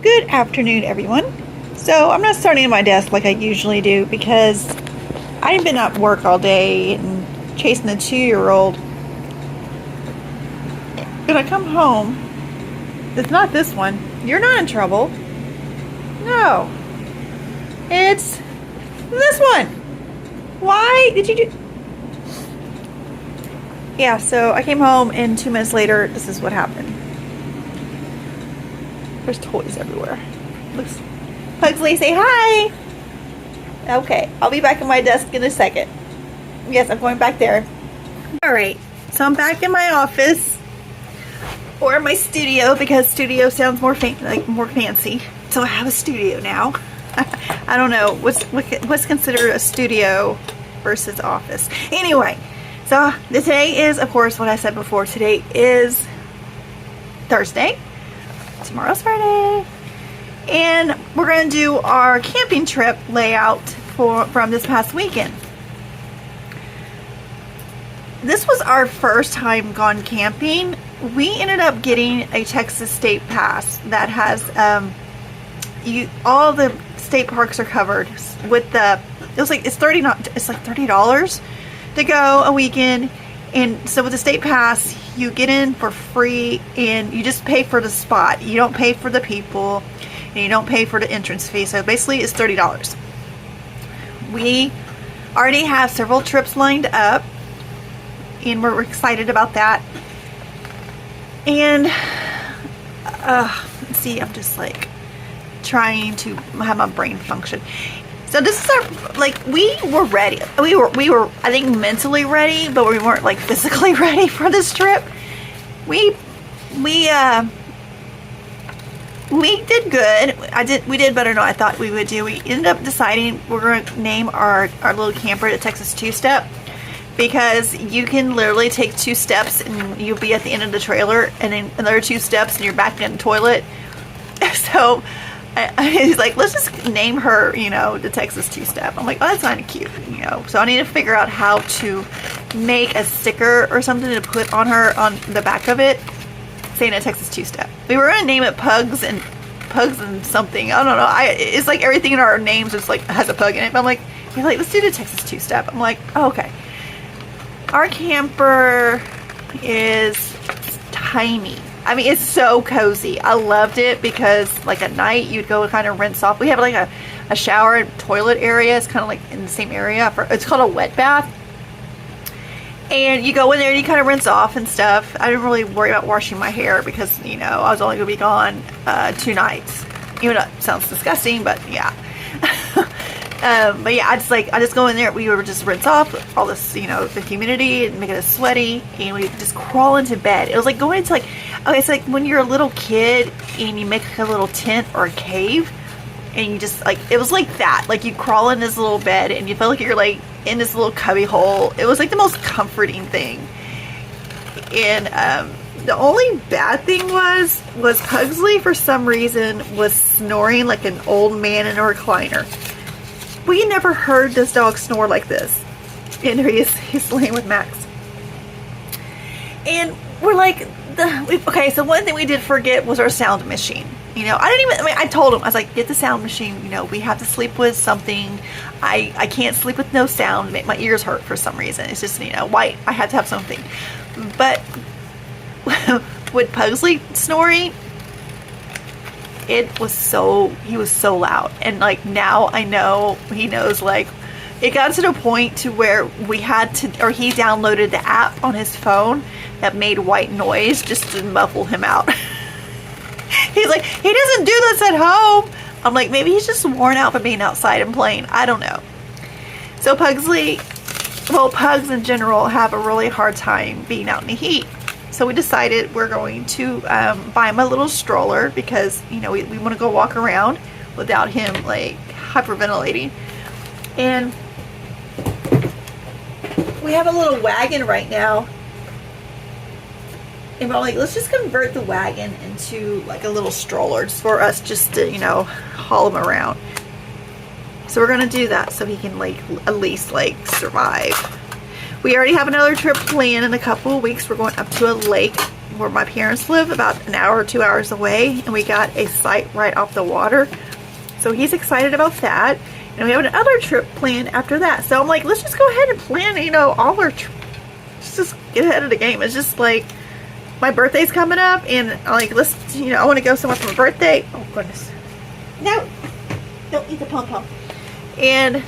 Good afternoon, everyone. So I'm not starting at my desk like I usually do because I've been at work all day and chasing a 2-year-old. When I come home, it's not this one. You're not in trouble. No. It's this one. Why did you do... Yeah, so I came home and 2 minutes later, this is what happened. There's toys everywhere. Looks... Pugsley, say hi! Okay, I'll be back at my desk in a second. Yes, I'm going back there. Alright, so I'm back in my office. Or my studio, because studio sounds more fancy. So I have a studio now. I don't know, what's considered a studio versus office. Anyway, so today is, of course, what I said before. Today is Thursday. Tomorrow's Friday, and we're going to do our camping trip layout from this past weekend. This was our first time gone camping. We ended up getting a Texas State Pass that has all the state parks are covered with it's like $30 to go a weekend. And so with the state pass, you get in for free and you just pay for the spot. You don't pay for the people and you don't pay for the entrance fee. So basically it's $30. We already have several trips lined up and we're excited about that. And let's see, I'm just like trying to have my brain function. So this is our, we were ready. We were, I think, mentally ready, but we weren't, physically ready for this trip. We did good. We did better than I thought we would do. We ended up deciding we're going to name our little camper the Texas Two-Step, because you can literally take 2 steps and you'll be at the end of the trailer, and then another 2 steps and you're back in the toilet. So he's like, let's just name her, the Texas Two-Step. I'm like, oh, that's kind of cute, So I need to figure out how to make a sticker or something to put on her on the back of it, saying a Texas Two-Step. We were going to name it Pugs and something. I don't know. It's like everything in our names is has a pug in it. But I'm like, he's like, let's do the Texas Two-Step. I'm like, oh, okay. Our camper is tiny. I mean, it's so cozy. I loved it because at night you'd go kind of rinse off. We have a shower and toilet area. It's kind of in the same area. It's called a wet bath. And you go in there and you kind of rinse off and stuff. I didn't really worry about washing my hair because, I was only going to be gone 2 nights. Even though it sounds disgusting, but yeah. But yeah, I just go in there. We would just rinse off all this, the humidity and make it sweaty, and we just crawl into bed. It was like going into okay, it's like when you're a little kid and you make a little tent or a cave, and you just it was like that. You crawl in this little bed and you feel like you're in this little cubby hole. It was the most comforting thing. And the only bad thing was Pugsley for some reason was snoring like an old man in a recliner. We never heard this dog snore like this. And he's laying with Max. And we're okay, so one thing we did forget was our sound machine. I told him, I was like, get the sound machine. We have to sleep with something. I can't sleep with no sound. My ears hurt for some reason. It's just, white. I had to have something. But with Pugsley snoring, he was so loud. And now I know he knows, it got to the point to where we had to, or he downloaded the app on his phone that made white noise just to muffle him out. He's like, he doesn't do this at home. I'm like, maybe he's just worn out from being outside and playing. I don't know. So pugs in general have a really hard time being out in the heat. So we decided we're going to buy him a little stroller because, we want to go walk around without him hyperventilating. And we have a little wagon right now. And we're let's just convert the wagon into a little stroller just for us just to, haul him around. So we're going to do that so he can at least survive. We already have another trip planned in a couple of weeks. We're going up to a lake where my parents live, about an hour or 2 hours away, and we got a site right off the water. So he's excited about that. And we have another trip planned after that. So I'm like, let's just go ahead and plan, you know, all our just get ahead of the game. It's just like, my birthday's coming up, and like, let's, you know, I want to go somewhere for my birthday. Oh goodness. No, don't eat the pom-pom. And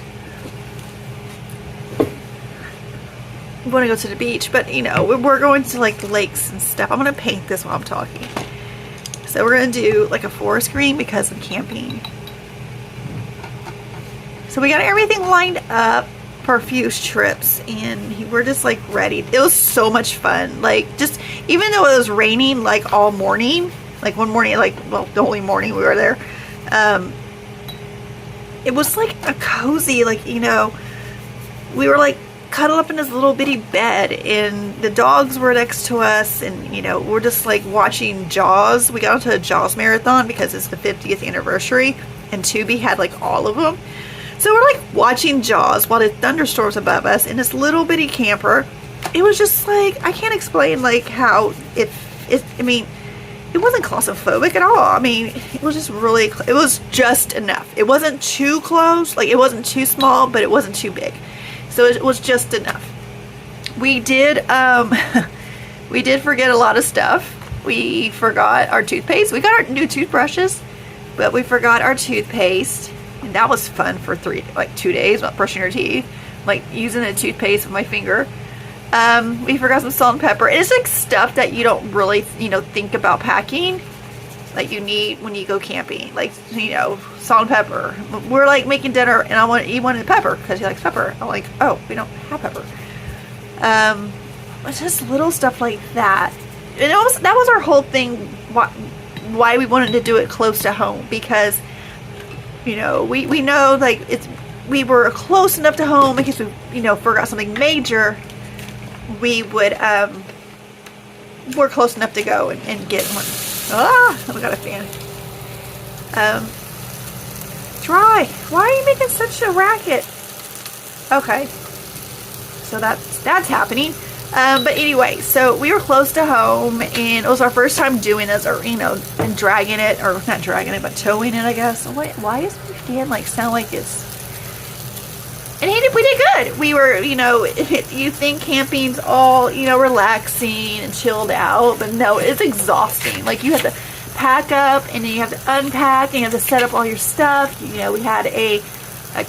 we want to go to the beach, but you know, we're going to like lakes and stuff. I'm going to paint this while I'm talking. So we're going to do like a forest green because I'm camping. So we got everything lined up for a few trips, and we're just like ready. It was so much fun. Like, just even though it was raining like all morning, like one morning, like, well, the only morning we were there, it was like a cozy, like, you know, we were like cuddled up in this little bitty bed, and the dogs were next to us, and you know, we're just like watching Jaws. We got into a Jaws marathon because it's the 50th anniversary, and Tubi had like all of them. So we're like watching Jaws while the thunderstorms above us in this little bitty camper. It was just like, I can't explain like how I mean, it wasn't claustrophobic at all. I mean, it was just really, it was just enough. It wasn't too close, like it wasn't too small, but it wasn't too big. So it was just enough. We did, we did forget a lot of stuff. We forgot our toothpaste. We got our new toothbrushes, but we forgot our toothpaste. And that was fun for 2 days, not brushing your teeth, like using the toothpaste with my finger. We forgot some salt and pepper. It's like stuff that you don't really, you know, think about packing, like you need when you go camping, like, you know, salt and pepper. We're like making dinner, and he wanted pepper because he likes pepper. I'm like, oh, we don't have pepper. It's just little stuff like that. And that was our whole thing. Why we wanted to do it close to home, because, you know, we know like we were close enough to home in case we, you know, forgot something major. We would we're close enough to go and get one. We got a fan. Dry. Why are you making such a racket? Okay, so that's happening. But anyway, so we were close to home, and it was our first time doing this, or, you know, and dragging it, or not dragging it, but towing it, I guess. Why does my fan like sound like it's... And we did good. We were, you know, you think camping's all, you know, relaxing and chilled out, but no, it's exhausting. Like, you have to pack up, and then you have to unpack, and you have to set up all your stuff. You know, we had a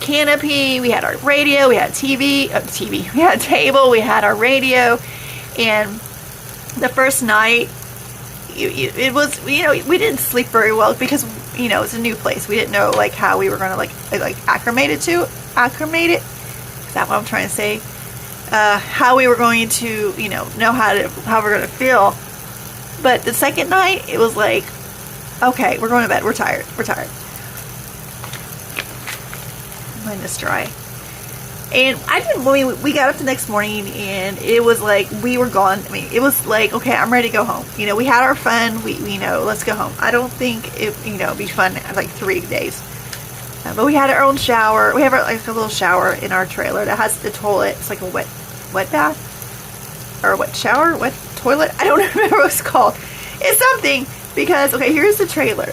canopy, we had our radio, we had TV, we had a table, we had our radio. And the first night, it was, you know, we didn't sleep very well because, you know, it's a new place. We didn't know like how we were going to like acclimate it. Is that what I'm trying to say? How we were going to, you know how we're going to feel. But the second night, it was like, okay, we're going to bed. We're tired. Letting this dry. And we got up the next morning, and it was like we were gone. I mean, it was like, okay, I'm ready to go home. You know, we had our fun. We know, let's go home. I don't think it, you know, be fun like 3 days. But we had our own shower. We have like a little shower in our trailer that has the toilet. It's like a wet bath, or a wet shower, wet toilet. I don't remember what it's called. It's something, because, okay, here's the trailer.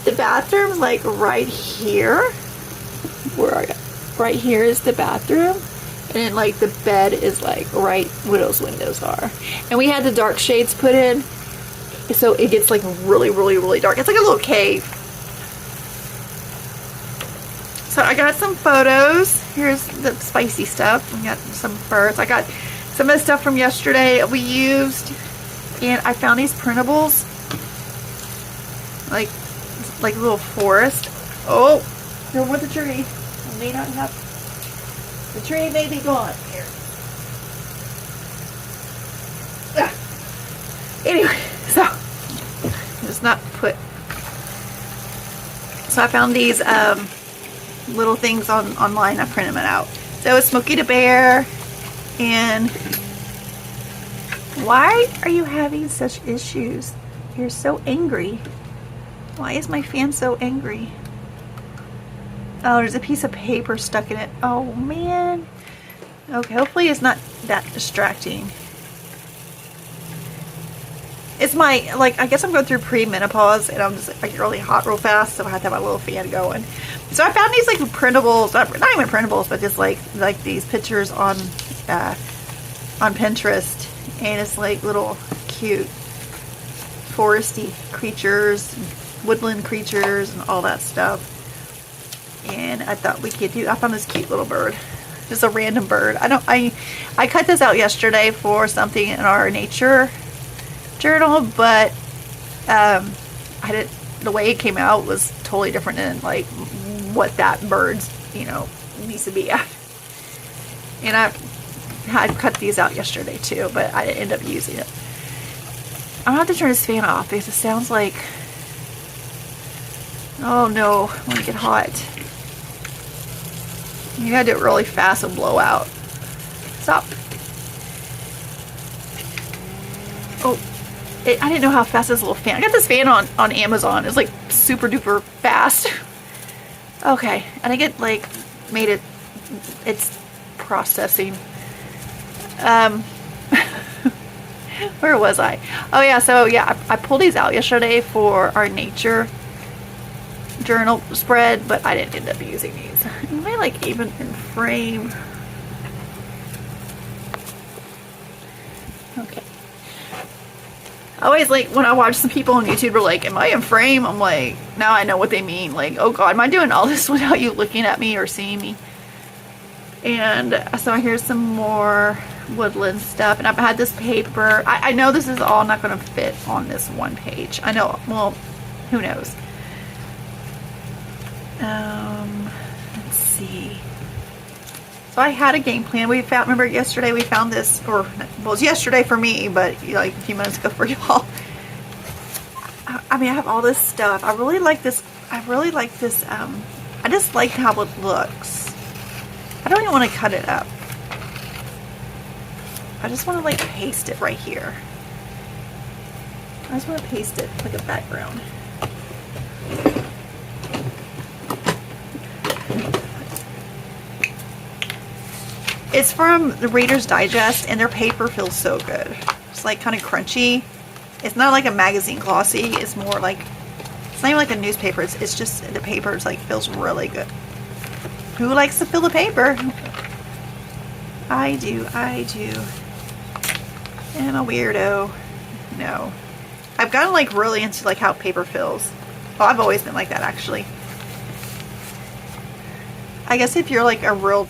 The bathroom's like right here. Where are you? Right here is the bathroom, and then like the bed is like right where those windows are. And we had the dark shades put in, so it gets like really, really, really dark. It's like a little cave. So I got some photos. Here's the spicy stuff. We got some birds. I got some of the stuff from yesterday we used, and I found these printables, like little forest. Oh, they're with the tree. I may not have, the tree may be gone here. Anyway, so just not put. So I found these little things online. I printed them out. So it's Smokey the Bear. And why are you having such issues? You're so angry. Why is my fan so angry? Oh, there's a piece of paper stuck in it. Oh, man. Okay, hopefully it's not that distracting. It's my, like, I guess I'm going through pre-menopause and I'm just like really hot real fast, so I have to have my little fan going. So I found these like printables, not even printables, but just like these pictures on Pinterest, and it's like little cute foresty creatures, woodland creatures, and all that stuff. And I thought we could I found this cute little bird, just a random bird. I cut this out yesterday for something in our nature journal, but the way it came out was totally different than like what that bird's, you know, needs to be at. And I had cut these out yesterday too, but I didn't end up using it. I'm gonna have to turn this fan off because it sounds like, oh no, when it get hot. You gotta do it really fast and blow out. Stop. Oh, I didn't know how fast this little fan. I got this fan on Amazon. It's like super duper fast. Okay, and I get like it's processing. Where was I? Oh yeah, so yeah, I pulled these out yesterday for our nature journal spread, but I didn't end up using these. Am I like even in frame? Okay. I always like when I watch some people on YouTube are like, am I in frame? I'm like, now I know what they mean. Like, oh God, am I doing all this without you looking at me or seeing me? And so here's some more woodland stuff, and I've had this paper. I know this is all not going to fit on this one page. I know, well, who knows? Let's see. So I had a game plan. We found, remember yesterday we found this, or well, it was yesterday for me, but like a few minutes ago for y'all. I mean, I have all this stuff. I really like this. I just like how it looks. I don't even want to cut it up. I just want to like paste it right here. I just want to paste it like a background. It's from the Reader's Digest, and their paper feels so good. It's like kind of crunchy. It's not like a magazine glossy. It's more like, it's not even like a newspaper. It's just, the paper is like, feels really good. Who likes to feel the paper? I do. I'm a weirdo. No. I've gotten like really into like how paper feels. Well, I've always been like that actually. I guess if you're like a real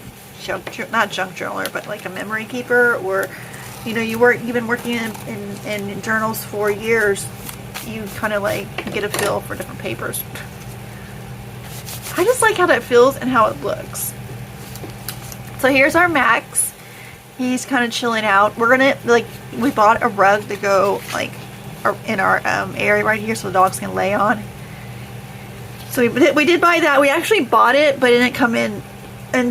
not junk journaler, but like a memory keeper, or you know, you've been working in journals for years, you kind of like get a feel for different papers. I just like how that feels and how it looks. So here's our Max. He's kind of chilling out. We're gonna like, we bought a rug to go like in our area right here so the dogs can lay on. So we did buy that. We actually bought it, but it didn't come in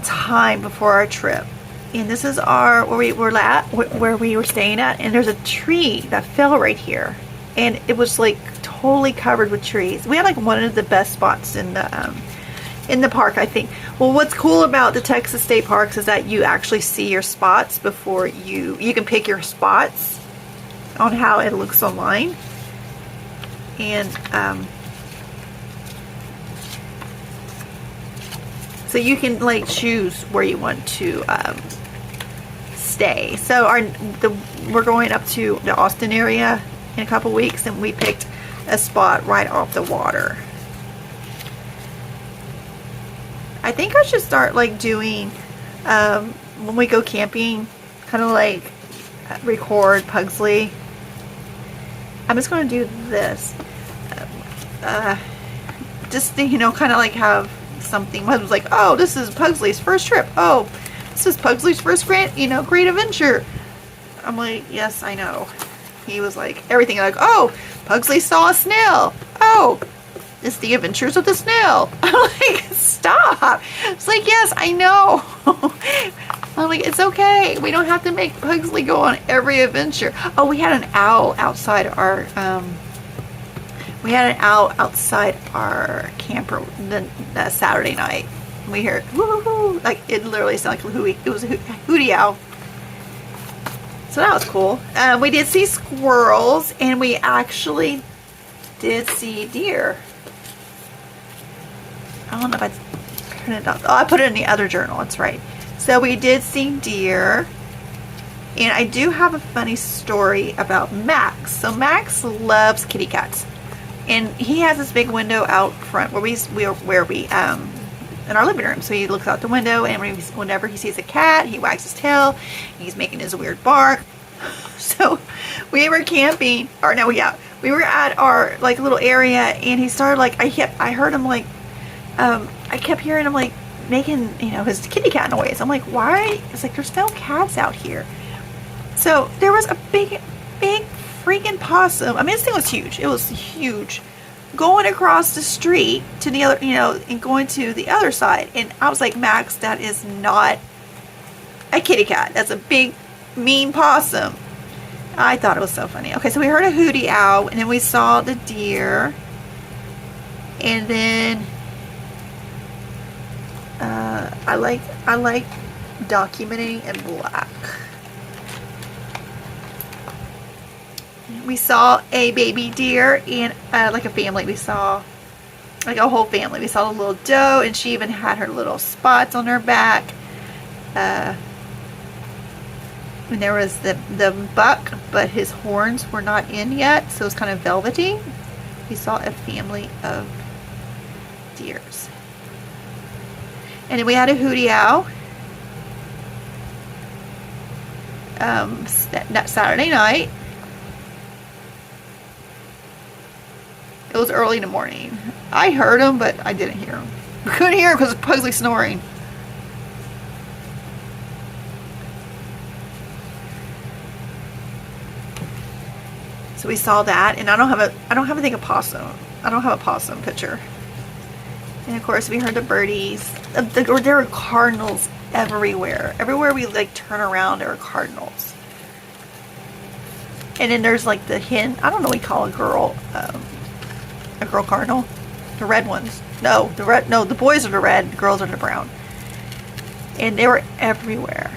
time before our trip. And this is our where we were staying at, and there's a tree that fell right here, and it was like totally covered with trees. We had like one of the best spots in the park, I think. Well, what's cool about the Texas State Parks is that you actually see your spots before you can pick your spots on how it looks online. And so you can like choose where you want to stay. So we're going up to the Austin area in a couple weeks, and we picked a spot right off the water. I think I should start like doing when we go camping, kind of like record Pugsley. I'm just going to do this, just to, you know, kind of like have something. My husband's like, oh, this is Pugsley's first trip. Oh, this is Pugsley's first great adventure. I'm like, yes, I know. He was like, everything, like, oh, Pugsley saw a snail. Oh, it's the adventures of the snail. I'm like, stop. It's like, yes, I know. I'm like, it's okay. We don't have to make Pugsley go on every adventure. Oh, we had an owl outside our camper that Saturday night. We heard woo-hoo-hoo, like it literally sounded like a hootie. It was a hootie owl. So that was cool. We did see squirrels, and we actually did see deer. I don't know if I printed it out. Oh, I put it in the other journal. That's right. So we did see deer. And I do have a funny story about Max. So Max loves kitty cats. And he has this big window out front where we in our living room. So he looks out the window, and whenever he sees a cat, he wags his tail. He's making his weird bark. So we were camping, or no, yeah, we were at our like little area, and he started like, I heard him like, I kept hearing him like making, you know, his kitty cat noise. I'm like, why? It's like, there's no cats out here. So there was a big freaking possum. I mean, this thing was huge. It was huge. Going across the street to the other, you know, and going to the other side. And I was like, Max, that is not a kitty cat. That's a big, mean possum. I thought it was so funny. Okay, so we heard a hootie owl, and then we saw the deer. And then I like documenting in black. We saw a baby deer and like a family. We saw like a whole family. We saw a little doe, and she even had her little spots on her back. And there was the buck, but his horns were not in yet, so it was kind of velvety. We saw a family of deers. And then we had a hootie owl. That Saturday night. It was early in the morning. I heard him, but I didn't hear him. I couldn't hear him because Pugsley snoring. So we saw that, and I don't have a thing of possum. I don't have a possum picture. And of course, we heard the birdies. There were cardinals everywhere. Everywhere we like turn around, there are cardinals. And then there's like the hen. I don't know what we call a girl cardinal. The red ones. No, the boys are the red, the girls are the brown. And they were everywhere.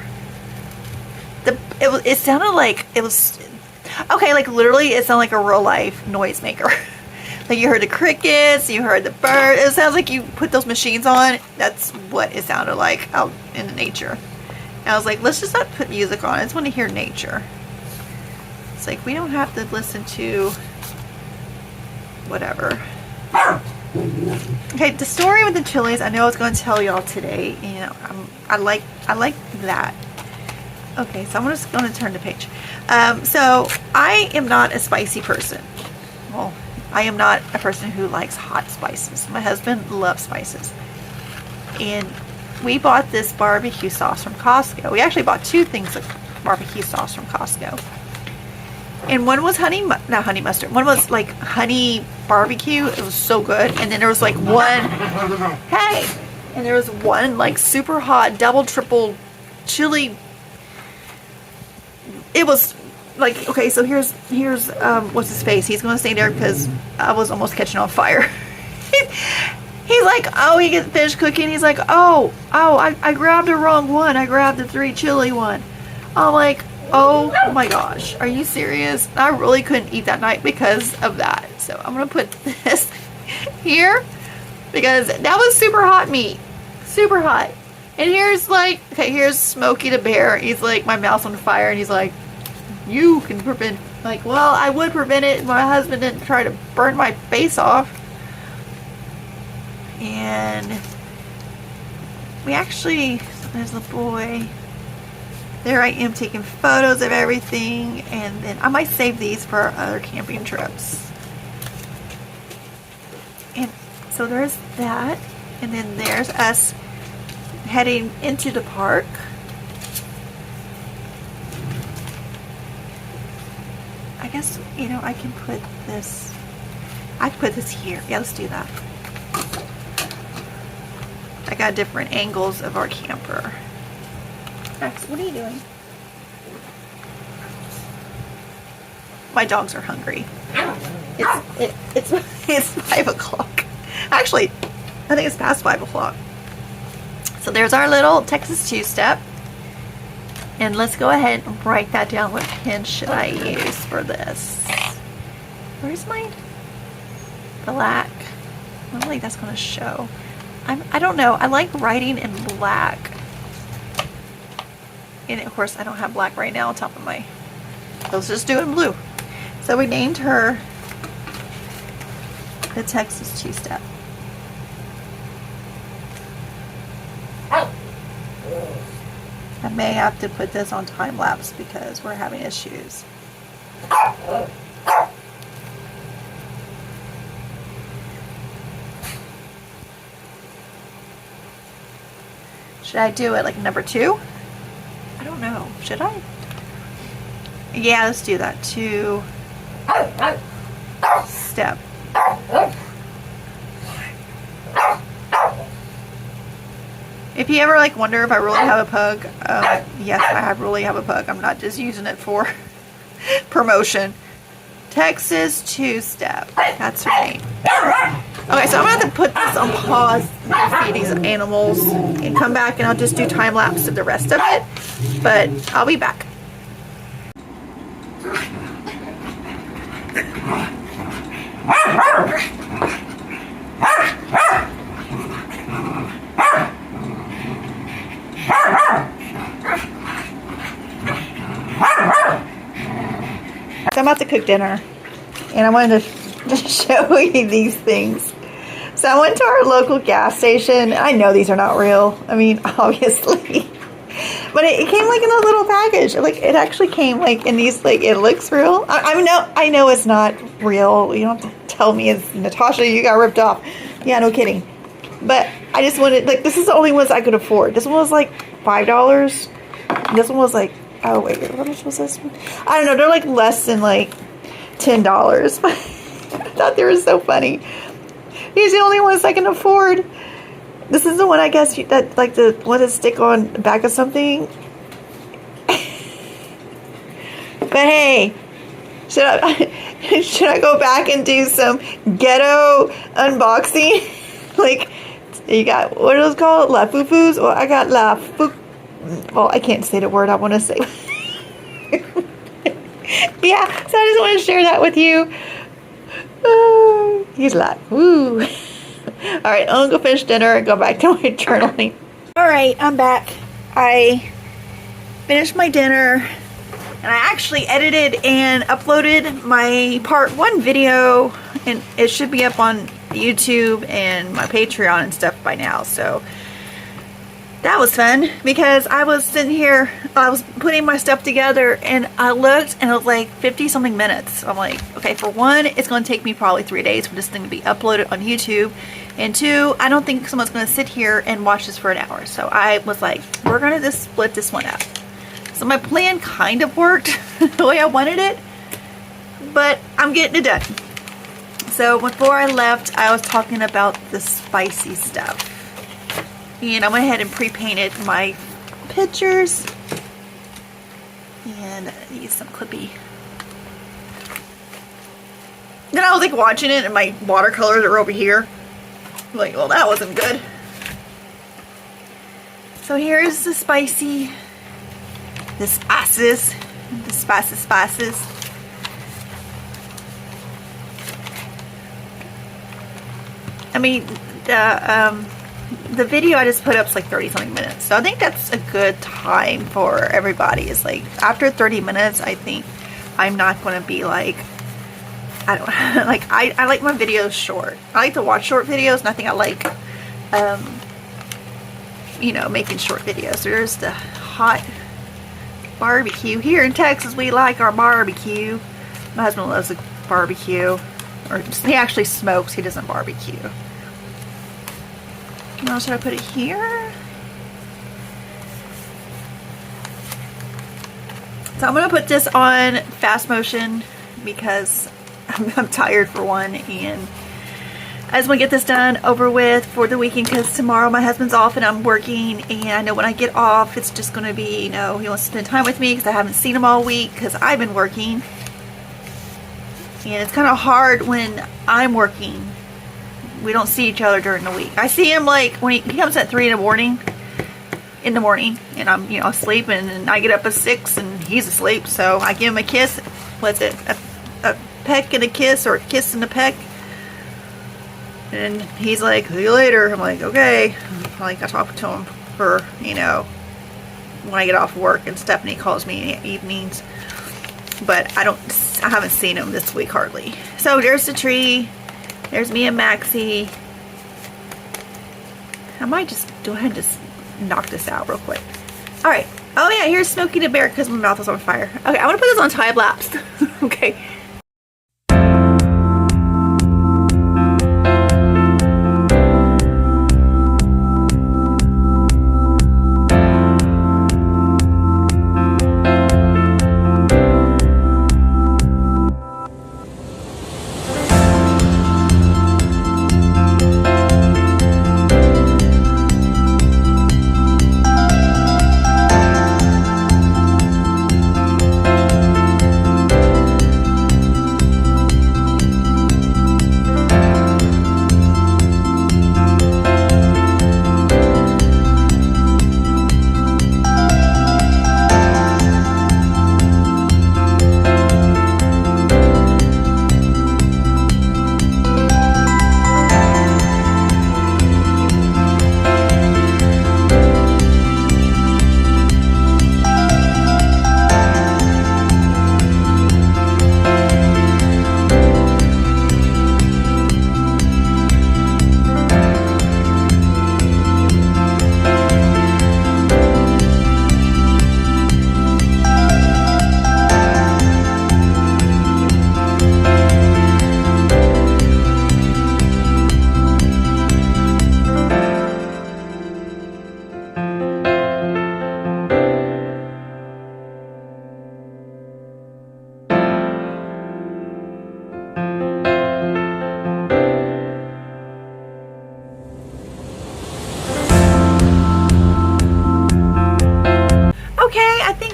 It sounded like it was okay, like literally it sounded like a real life noisemaker. Like you heard the crickets, you heard the bird. It sounds like you put those machines on. That's what it sounded like out in the nature. And I was like, let's just not put music on. I just want to hear nature. It's like we don't have to listen to whatever. Okay, the story with the chilies, I know I was going to tell y'all today. You know, I like that. Okay, so I'm just going to turn the page. So I am not a spicy person. Well, I am not a person who likes hot spices. My husband loves spices. And we bought this barbecue sauce from Costco. We actually bought two things of barbecue sauce from Costco. And one was not honey mustard. One was like honey barbecue. It was so good. And then there was like one, hey! And there was one like super hot, double, triple chili. It was like, okay, so here's what's his face? He's going to stay there because I was almost catching on fire. He's like, oh, he gets finished cooking. He's like, oh, I grabbed the wrong one. I grabbed the 3 chili one. I'm like, oh my gosh, are you serious? I really couldn't eat that night because of that. So I'm going to put this here because that was super hot meat. Super hot. And here's like, okay, here's Smokey the Bear. He's like, my mouth's on fire, and he's like, you can prevent, like, well, I would prevent it if my husband didn't try to burn my face off. And we actually, there's the boy. There I am taking photos of everything, and then I might save these for our other camping trips. And so there's that, and then there's us heading into the park. I guess, you know, I can put this here. Yeah, let's do that. I got different angles of our camper. Max, what are you doing? My dogs are hungry. It's 5 o'clock. Actually, I think it's past 5 o'clock. So there's our little Texas two-step. And let's go ahead and write that down. What pen should I use for this? Where's my black? I don't think that's going to show. I don't know. I like writing in black. And of course, I don't have black right now on top of my... Let's just do it in blue. So we named her the Texas Two-Step. I may have to put this on time lapse because we're having issues. Should I do it like number 2? I don't know. Should I? Yeah, let's do that. 2 step. If you ever like wonder if I really have a pug, yes, I really have a pug. I'm not just using it for promotion. Texas Two-Step. That's her name. Okay, so I'm gonna have to put this on pause to feed these animals and come back, and I'll just do time lapse of the rest of it. But I'll be back. So I'm about to cook dinner, and I wanted to show you these things. So I went to our local gas station. I know these are not real. I mean, obviously. But it came like in a little package. Like, it actually came like in these, like, it looks real. I know it's not real. You don't have to tell me it's Natasha, you got ripped off. Yeah, no kidding. But I just wanted, like, this is the only ones I could afford. This one was like $5. This one was like, oh wait, what else was this one? I don't know, they're like less than like $10. I thought they were so funny. These are the only ones I can afford. This is the one, I guess, that like the one to stick on the back of something. But hey, should I go back and do some ghetto unboxing? Like, you got, what are those called? La Fufus? Well, I got La Fu. Well, I can't say the word I want to say. Yeah, so I just want to share that with you. He's like, woo. Alright, I'm gonna go finish dinner and go back to my journaling. Alright, I'm back. I finished my dinner, and I actually edited and uploaded my part 1 video, and it should be up on YouTube and my Patreon and stuff by now. So that was fun, because I was sitting here, I was putting my stuff together, and I looked, and it was like 50 something minutes. I'm like, okay, for one, it's going to take me probably 3 days for this thing to be uploaded on YouTube, and 2, I don't think someone's going to sit here and watch this for an hour. So I was like, we're going to just split this one up. So my plan kind of worked the way I wanted it, but I'm getting it done. So before I left, I was talking about the spicy stuff. And I went ahead and pre-painted my pictures. And I need some Clippy. Then I was like watching it, and my watercolors are over here. I'm like, well, that wasn't good. So here's the spices. I mean, the video I just put up is like 30 something minutes, so I think that's a good time for everybody. It's like after 30 minutes, I think I'm not going to be like, I don't like, I like my videos short. I like to watch short videos, and I think I like you know, making short videos. There's the hot barbecue. Here in Texas, we like our barbecue. My husband loves a barbecue, or he actually smokes, he doesn't barbecue. Now, should I put it here? So I'm going to put this on fast motion because I'm tired for one, and I just want to get this done over with for the weekend, because tomorrow my husband's off and I'm working, and I know when I get off it's just going to be, you know, he wants to spend time with me because I haven't seen him all week because I've been working, and it's kind of hard when I'm working. We don't see each other during the week. I see him like when he comes at 3 in the morning, in the morning, and I'm, you know, sleeping, and I get up at 6 and he's asleep, so I give him a kiss. What's it? A peck and a kiss, or a kiss and a peck. And he's like, see you later. I'm like, okay. Like, I talk to him for, you know, when I get off work, and Stephanie calls me in the evenings. But I haven't seen him this week hardly. So there's the tree. There's me and Maxie. I might just go ahead and just knock this out real quick. Alright. Oh yeah, here's Smokey the Bear because my mouth is on fire. Okay, I want to put this on time lapse. Okay.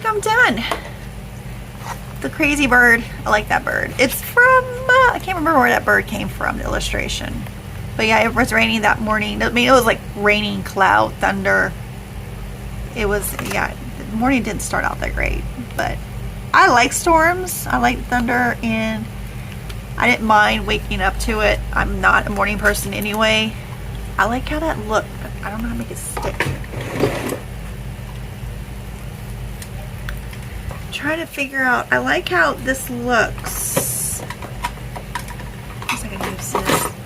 I'm done. The crazy bird. I like that bird. It's from, I can't remember where that bird came from, the illustration. But yeah, it was raining that morning. I mean, it was like raining, cloud, thunder. It was, yeah, the morning didn't start out that great. But I like storms. I like thunder, and I didn't mind waking up to it. I'm not a morning person anyway. I like how that looked. I don't know how to make it stick. Trying to figure out, I like how this looks.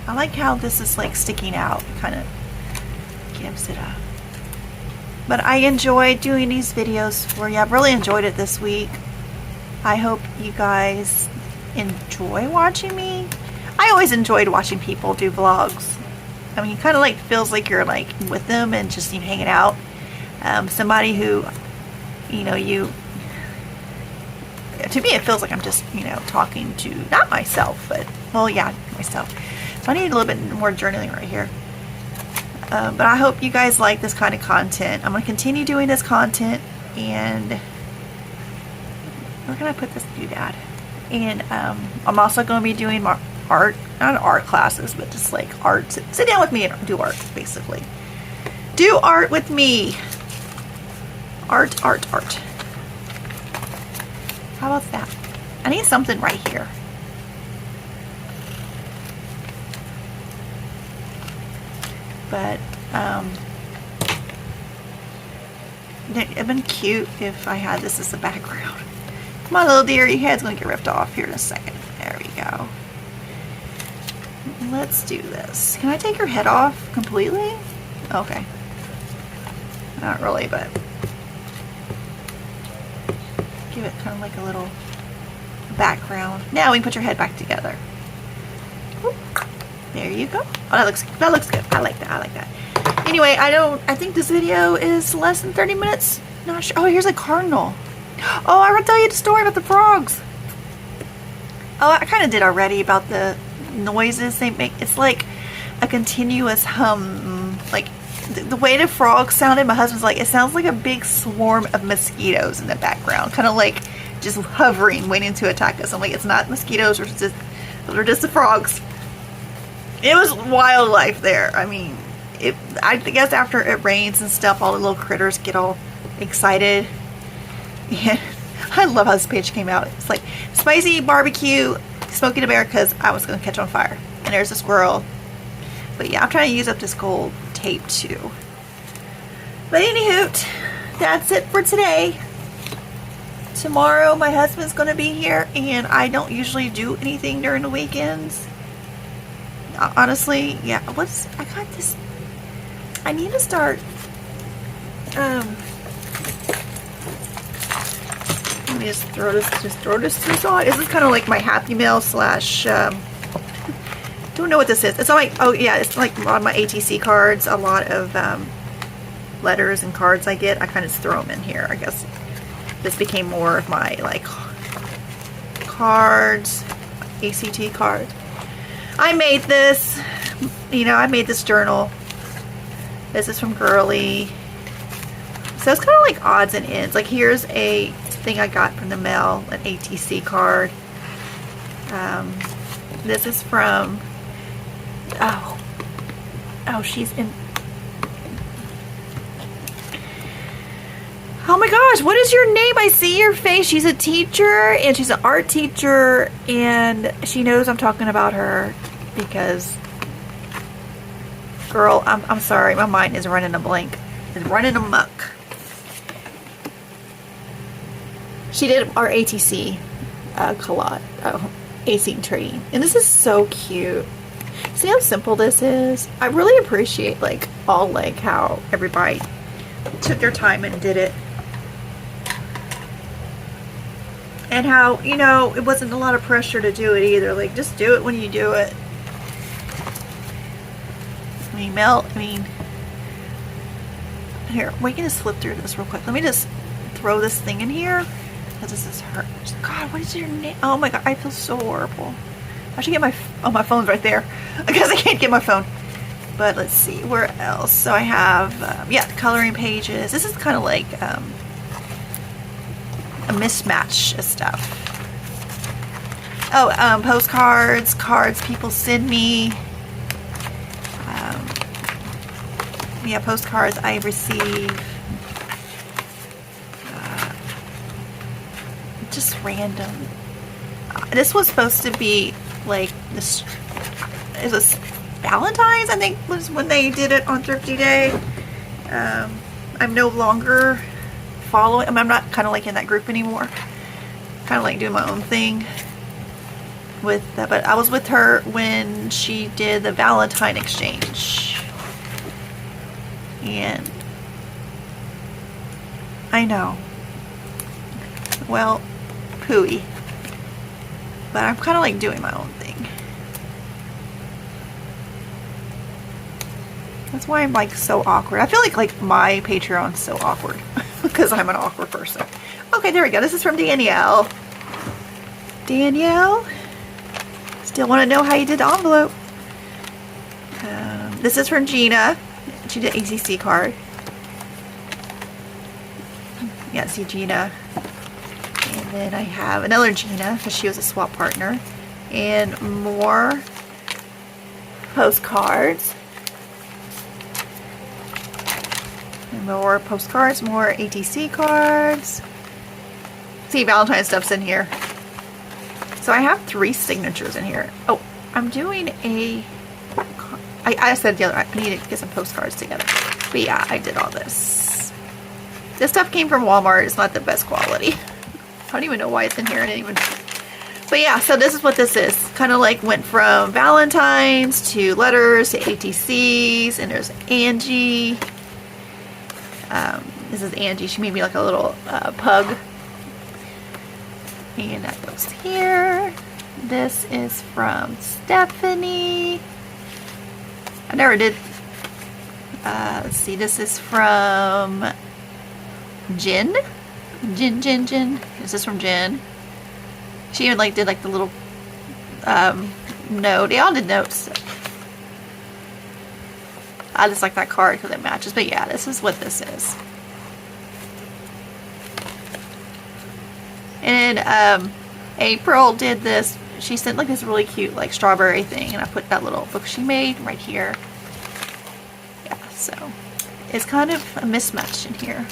I like how this is like sticking out, kind of gives it a, but I enjoy doing these videos for you. I've really enjoyed it this week. I hope you guys enjoy watching me. I always enjoyed watching people do vlogs. I mean, kind of like feels like you're like with them and just hanging out. Somebody who, you know, to me it feels like I'm just, you know, talking to, not myself, but, well, yeah, myself. So I need a little bit more journaling right here. But I hope you guys like this kind of content. I'm going to continue doing this content, and where can I put this doodad? And I'm also going to be doing my art, not art classes, but just like art. Sit down with me and do art, basically. Do art with me. Art, art, art. How about that? I need something right here. But it'd been cute if I had this as the background. Come on, little dear, your head's gonna get ripped off here in a second. There we go. Let's do this. Can I take your head off completely? Okay. Not really, but give it kind of like a little background. Now we can put your head back together. Oop. There you go. Oh, that looks good. I like that. I like that. Anyway, I think this video is less than 30 minutes. Not sure. Oh, here's a cardinal. Oh, I will tell you the story about the frogs. Oh, I kind of did already about the noises they make. It's like a continuous hum. Like the way the frogs sounded, my husband's like, it sounds like a big swarm of mosquitoes in the background. Kind of like just hovering, waiting to attack us. I'm like, it's not mosquitoes, those are just the frogs. It was wildlife there. I mean, I guess after it rains and stuff, all the little critters get all excited. And I love how this page came out. It's like, spicy barbecue, Smokey the Bear, because I was going to catch on fire. And there's a squirrel. But yeah, I'm trying to use up this gold tape too. But anywho, that's it for today. Tomorrow my husband's going to be here, and I don't usually do anything during the weekends. Honestly, yeah, I got this, I need to start, let me just throw this to the side. This is kind of like my Happy Mail slash, don't know what this is. It's like, oh yeah, it's like on my ATC cards, a lot of letters and cards I get, I kind of throw them in here. I guess this became more of my like cards, ACT cards. I made this, I made this journal. This is from Girly. So it's kind of like odds and ends. Like here's a thing I got from the mail, an ATC card. This is from, she's in, oh my gosh, what is your name? I see your face. She's a teacher, and she's an art teacher, and she knows I'm talking about her because, girl, I'm sorry, my mind is running a blank. It's running amok. She did our ATC collage, AC trading, and this is so cute. See how simple this is? I really appreciate like how everybody took their time and did it. And how, it wasn't a lot of pressure to do it either. Like, just do it when you do it. Here, we can just flip through this real quick. Let me just throw this thing in here. Because this is her. God, what is your name? Oh my God, I feel so horrible. I should get my phone's right there. I guess I can't get my phone. But let's see, where else? So I have, coloring pages. This is kind of like, a mismatch of stuff. Postcards, cards people send me. Postcards I receive. Just random. This was supposed to be like this. It was Valentine's, I think, was when they did it on Thrifty Day. I'm no longer following. I'm not kind of like in that group anymore. Kind of like doing my own thing with that. But I was with her when she did the Valentine exchange, and I know. Well, pooey. But I'm kind of like doing my own thing. That's why I'm like so awkward. I feel like my Patreon's so awkward because I'm an awkward person. Okay, there we go. This is from Danielle. Danielle, still want to know how you did the envelope. This is from Gina. She did ACC card. Yeah, see Gina. And then I have another Gina because she was a swap partner. And more postcards. And more postcards, more ATC cards. See, Valentine's stuff's in here. So I have 3 signatures in here. Oh, I'm doing a... I said the other, I need to get some postcards together. But yeah, I did all this. This stuff came from Walmart. It's not the best quality. I don't even know why it's in here. I didn't even... But yeah, so this is what this is. Kind of like went from Valentine's to letters to ATCs. And there's Angie. This is Angie. She made me like a little pug. And that goes here. This is from Stephanie. I never did. Let's see. This is from Jen. Jen. This is from Jen. She even like did like the little note. They all did notes. I just like that card because it matches. But yeah, this is what this is. And April did this. She sent like this really cute like strawberry thing, and I put that little book she made right here. Yeah. So it's kind of a mismatch in here.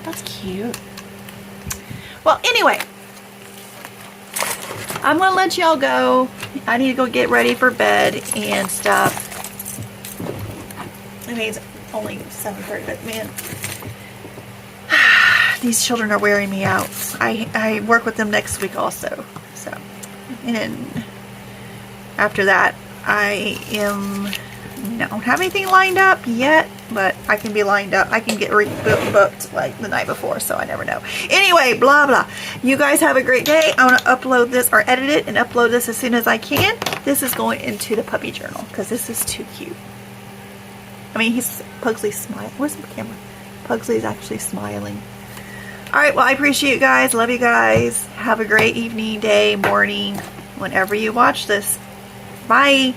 That's cute. Well, anyway, I'm gonna let y'all go. I need to go get ready for bed and stuff. I mean, it's only 7:30, but man, these children are wearing me out. I work with them next week also. So, and after that, I don't have anything lined up yet, but I can be lined up. I can get booked like the night before, so I never know. Anyway, blah blah. You guys have a great day. I want to upload this or edit it and upload this as soon as I can. This is going into the puppy journal because this is too cute. I mean, Pugsley's smiling. Where's the camera? Pugsley's actually smiling. All right, well, I appreciate you guys. Love you guys. Have a great evening, day, morning, whenever you watch this. Bye.